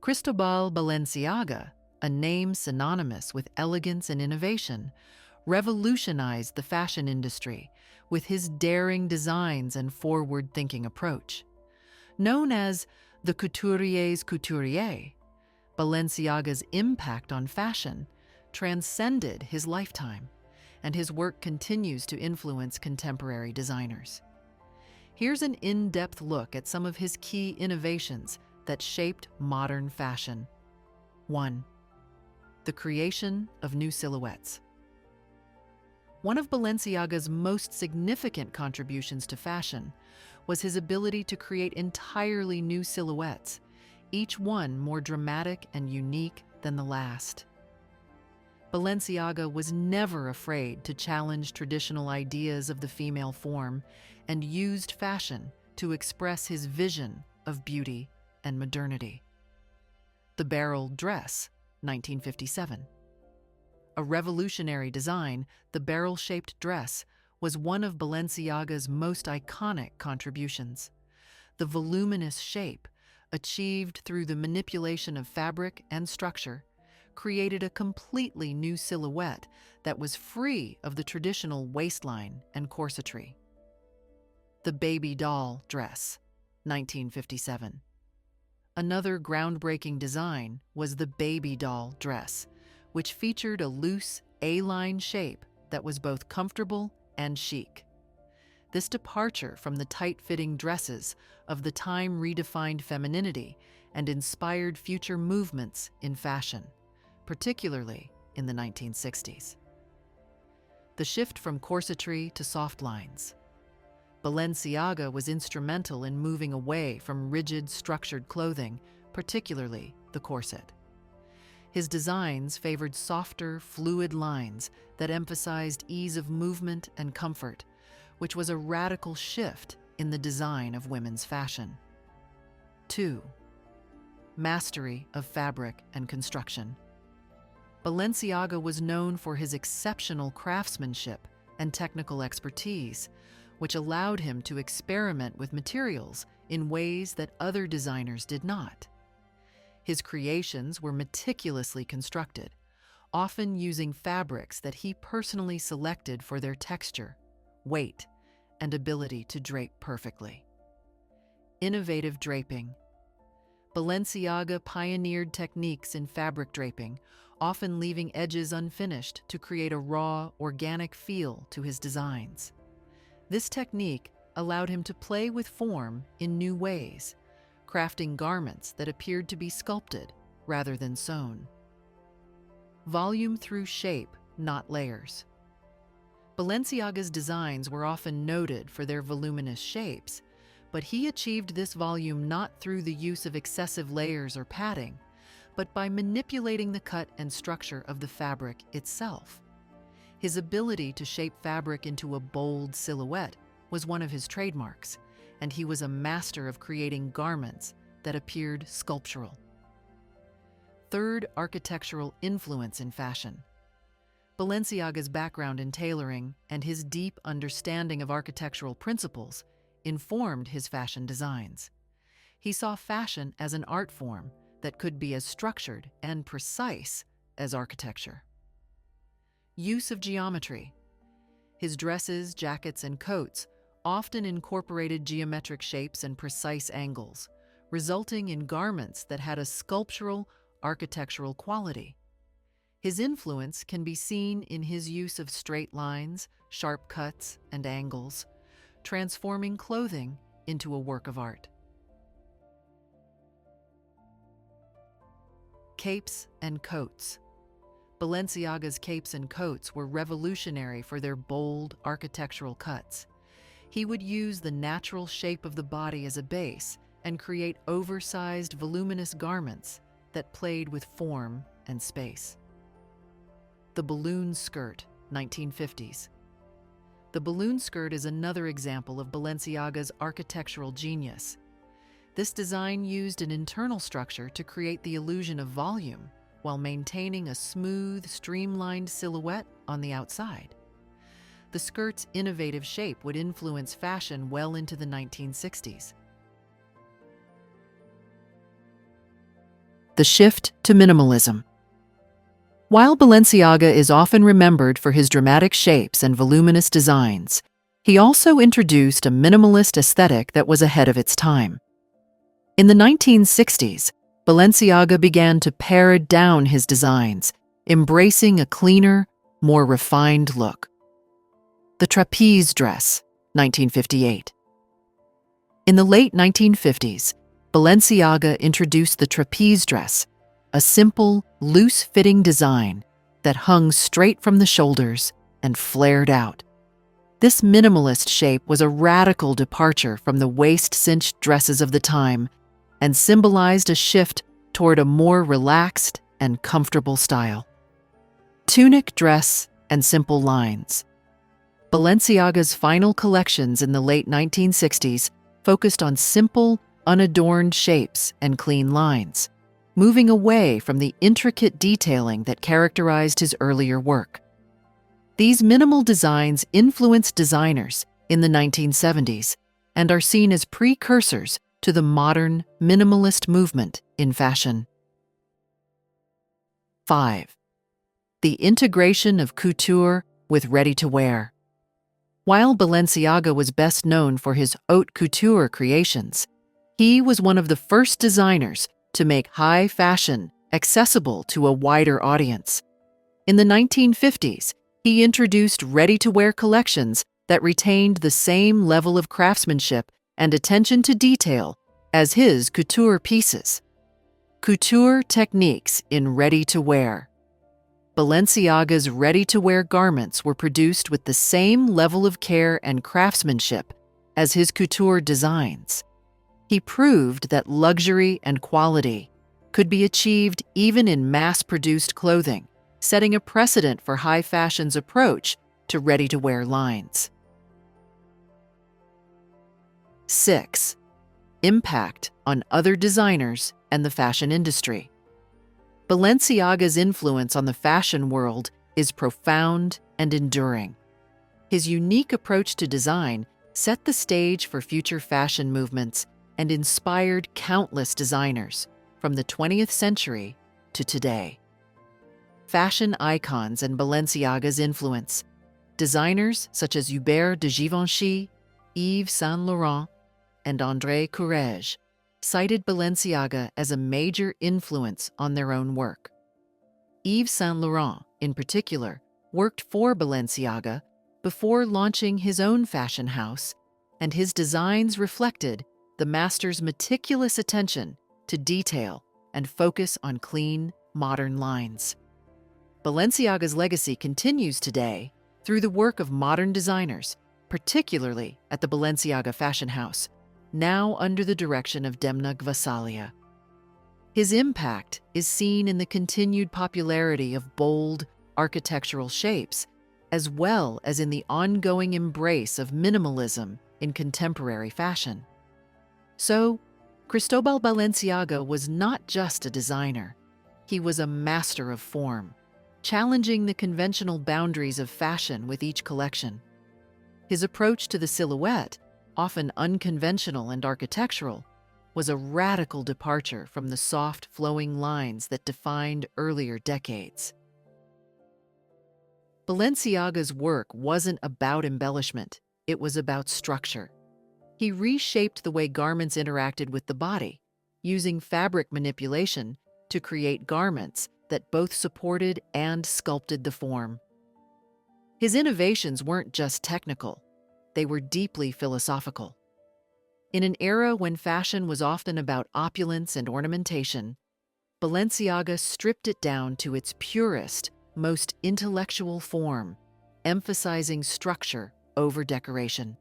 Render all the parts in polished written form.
Cristóbal Balenciaga, a name synonymous with elegance and innovation, revolutionized the fashion industry with his daring designs and forward-thinking approach. Known as the couturier's couturier, Balenciaga's impact on fashion transcended his lifetime, and his work continues to influence contemporary designers. Here's an in-depth look at some of his key innovations that shaped modern fashion. 1. The creation of new silhouettes. One of Balenciaga's most significant contributions to fashion was his ability to create entirely new silhouettes, each one more dramatic and unique than the last. Balenciaga was never afraid to challenge traditional ideas of the female form and used fashion to express his vision of beauty and modernity. The barrel dress, 1957. A revolutionary design, the barrel-shaped dress was one of Balenciaga's most iconic contributions. The voluminous shape, achieved through the manipulation of fabric and structure, created a completely new silhouette that was free of the traditional waistline and corsetry. The baby doll dress, 1957. Another groundbreaking design was the baby doll dress, which featured a loose A-line shape that was both comfortable and chic. This departure from the tight-fitting dresses of the time redefined femininity and inspired future movements in fashion, particularly in the 1960s. The shift from corsetry to soft lines. Balenciaga was instrumental in moving away from rigid, structured clothing, particularly the corset. His designs favored softer, fluid lines that emphasized ease of movement and comfort, which was a radical shift in the design of women's fashion. 2. Mastery of fabric and construction. Balenciaga was known for his exceptional craftsmanship and technical expertise, which allowed him to experiment with materials in ways that other designers did not. His creations were meticulously constructed, often using fabrics that he personally selected for their texture, weight, and ability to drape perfectly. Innovative draping. Balenciaga pioneered techniques in fabric draping, often leaving edges unfinished to create a raw, organic feel to his designs. This technique allowed him to play with form in new ways, crafting garments that appeared to be sculpted rather than sewn. Volume through shape, not layers. Balenciaga's designs were often noted for their voluminous shapes, but he achieved this volume not through the use of excessive layers or padding, but by manipulating the cut and structure of the fabric itself. His ability to shape fabric into a bold silhouette was one of his trademarks, and he was a master of creating garments that appeared sculptural. 3. Architectural influence in fashion. Balenciaga's background in tailoring and his deep understanding of architectural principles informed his fashion designs. He saw fashion as an art form that could be as structured and precise as architecture. Use of geometry. His dresses, jackets, and coats often incorporated geometric shapes and precise angles, resulting in garments that had a sculptural, architectural quality. His influence can be seen in his use of straight lines, sharp cuts, and angles, transforming clothing into a work of art. Capes and coats. Balenciaga's capes and coats were revolutionary for their bold architectural cuts. He would use the natural shape of the body as a base and create oversized, voluminous garments that played with form and space. The balloon skirt, 1950s. The balloon skirt is another example of Balenciaga's architectural genius. This design used an internal structure to create the illusion of volume while maintaining a smooth, streamlined silhouette on the outside. The skirt's innovative shape would influence fashion well into the 1960s. the shift to minimalism. While Balenciaga is often remembered for his dramatic shapes and voluminous designs, he also introduced a minimalist aesthetic that was ahead of its time. In the 1960s, Balenciaga began to pare down his designs, embracing a cleaner, more refined look. The trapeze dress, 1958. In the late 1950s, Balenciaga introduced the trapeze dress, a simple, loose-fitting design that hung straight from the shoulders and flared out. This minimalist shape was a radical departure from the waist-cinched dresses of the time and symbolized a shift toward a more relaxed and comfortable style. Tunic dress and simple lines. Balenciaga's final collections in the late 1960s focused on simple, unadorned shapes and clean lines, moving away from the intricate detailing that characterized his earlier work. These minimal designs influenced designers in the 1970s and are seen as precursors to the modern minimalist movement in fashion. 5. The integration of couture with ready-to-wear. While Balenciaga was best known for his haute couture creations, he was one of the first designers to make high fashion accessible to a wider audience. In the 1950s, he introduced ready-to-wear collections that retained the same level of craftsmanship and attention to detail as his couture pieces. Couture techniques in ready-to-wear. Balenciaga's ready-to-wear garments were produced with the same level of care and craftsmanship as his couture designs. He proved that luxury and quality could be achieved even in mass-produced clothing, setting a precedent for high fashion's approach to ready-to-wear lines. 6. Impact on other designers and the fashion industry. Balenciaga's influence on the fashion world is profound and enduring. His unique approach to design set the stage for future fashion movements and inspired countless designers from the 20th century to today. Fashion icons and Balenciaga's influence. Designers such as Hubert de Givenchy, Yves Saint Laurent, and André Courrèges cited Balenciaga as a major influence on their own work. Yves Saint Laurent, in particular, worked for Balenciaga before launching his own fashion house, and his designs reflected the master's meticulous attention to detail and focus on clean, modern lines. Balenciaga's legacy continues today through the work of modern designers, particularly at the Balenciaga Fashion House, now under the direction of Demna Gvasalia. His impact is seen in the continued popularity of bold, architectural shapes, as well as in the ongoing embrace of minimalism in contemporary fashion. So, Cristóbal Balenciaga was not just a designer. He was a master of form, challenging the conventional boundaries of fashion with each collection. His approach to the silhouette, often unconventional and architectural, was a radical departure from the soft, flowing lines that defined earlier decades. Balenciaga's work wasn't about embellishment, it was about structure. He reshaped the way garments interacted with the body, using fabric manipulation to create garments that both supported and sculpted the form. His innovations weren't just technical, they were deeply philosophical. In an era when fashion was often about opulence and ornamentation, Balenciaga stripped it down to its purest, most intellectual form, emphasizing structure over decoration.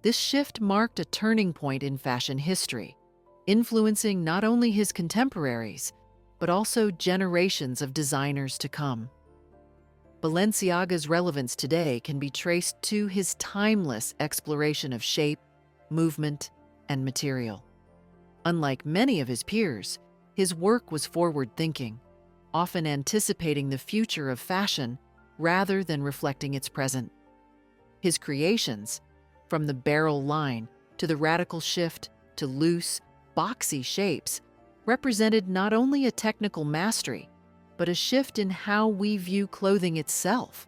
This shift marked a turning point in fashion history, influencing not only his contemporaries, but also generations of designers to come. Balenciaga's relevance today can be traced to his timeless exploration of shape, movement, and material. Unlike many of his peers, his work was forward-thinking, often anticipating the future of fashion rather than reflecting its present. His creations, from the barrel line to the radical shift to loose, boxy shapes, represented not only a technical mastery, but a shift in how we view clothing itself.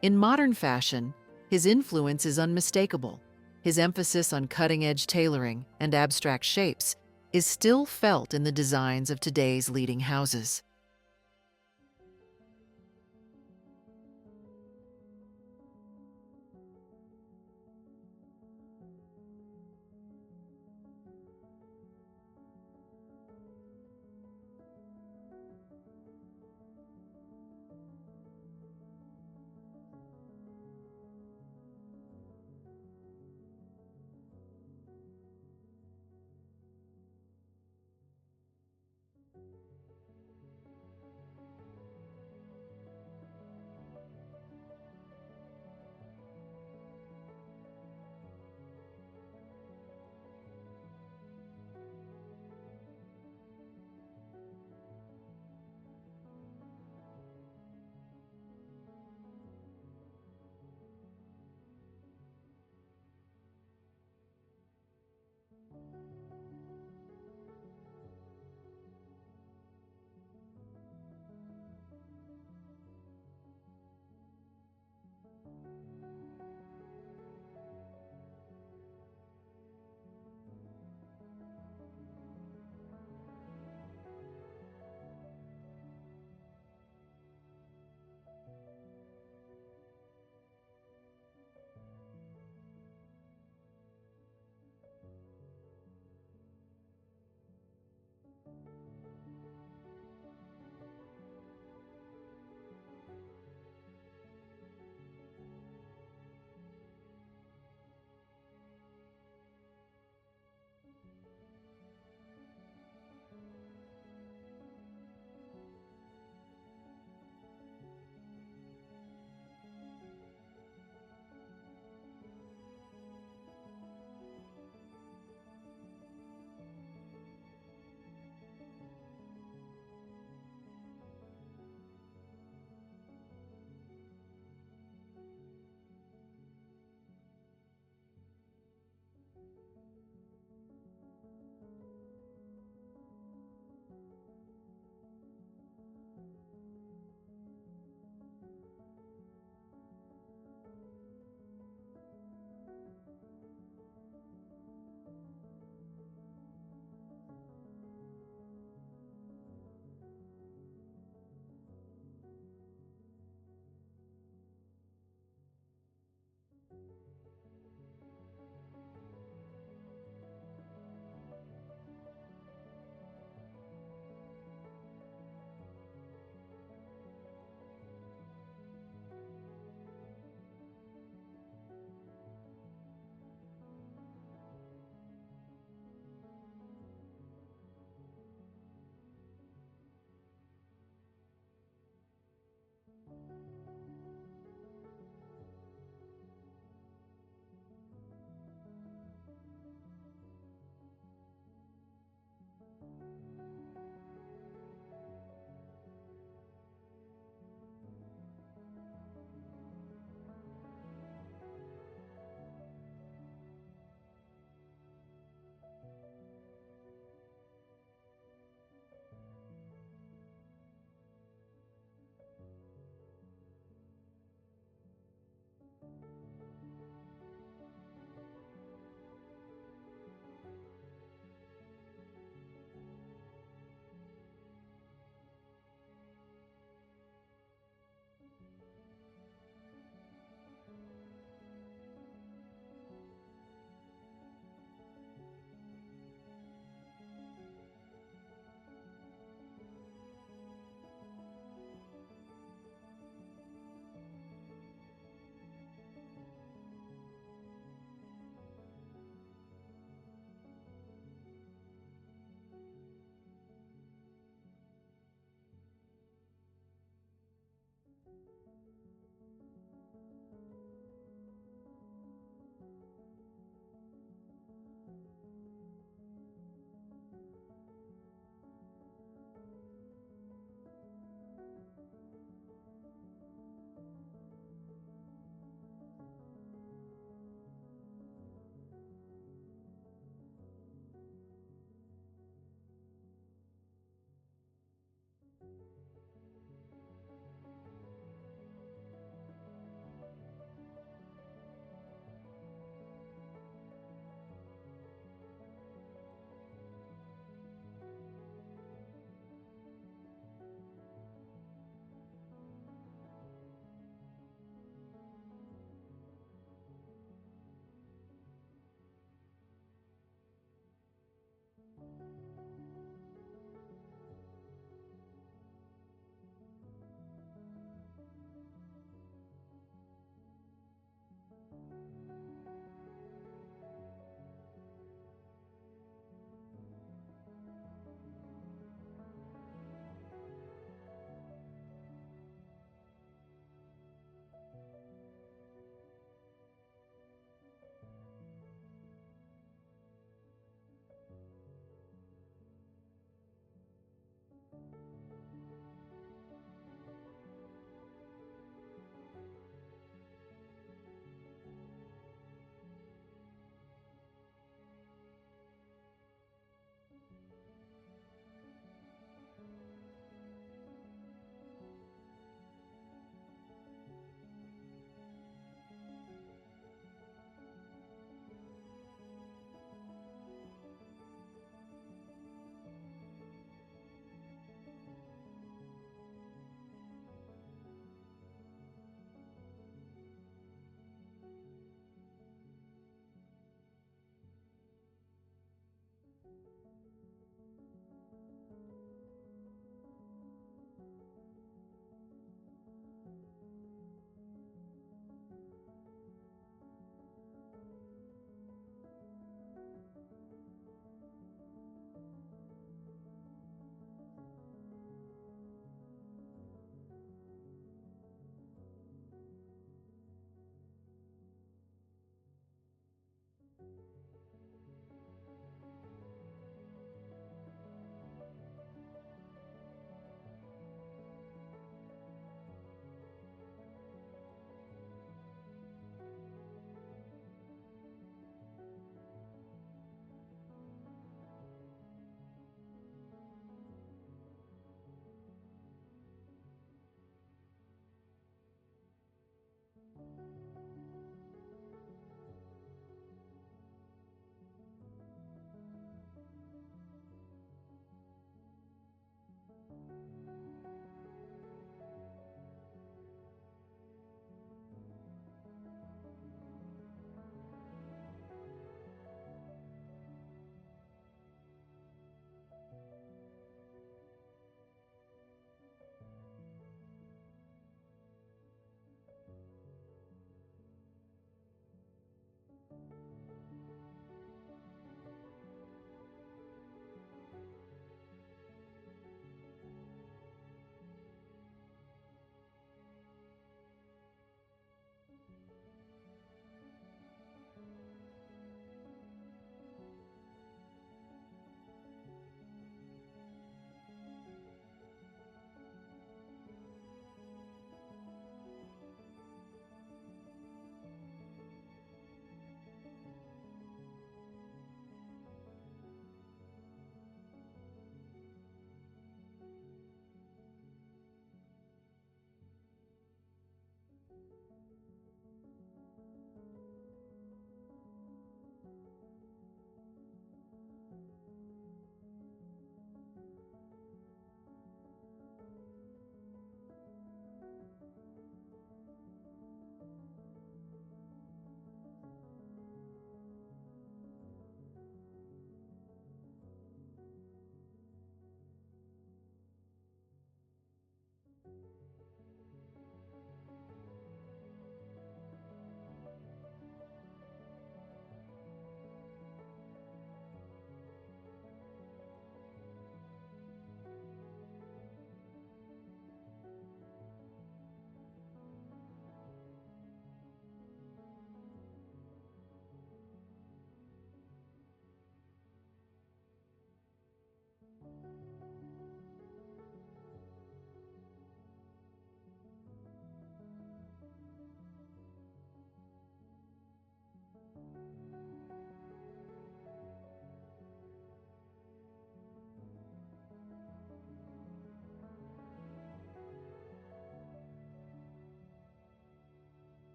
In modern fashion, his influence is unmistakable. His emphasis on cutting-edge tailoring and abstract shapes is still felt in the designs of today's leading houses.